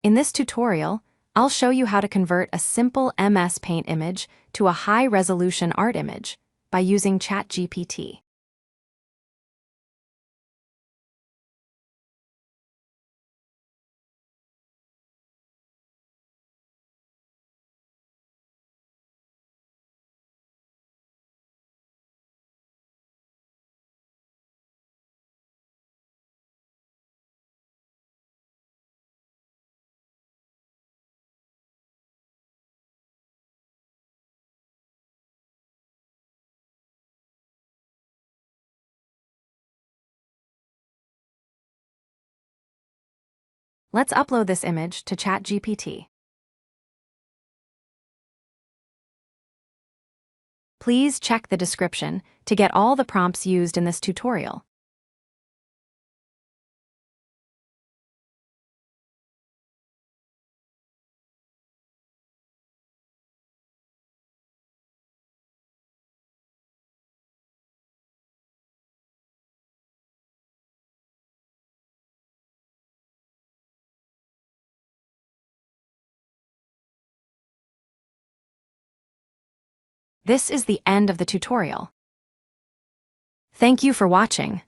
In this tutorial, I'll show you how to convert a simple MS Paint image to a high-resolution art image by using ChatGPT. Let's upload this image to ChatGPT. Please check the description to get all the prompts used in this tutorial. This is the end of the tutorial. Thank you for watching.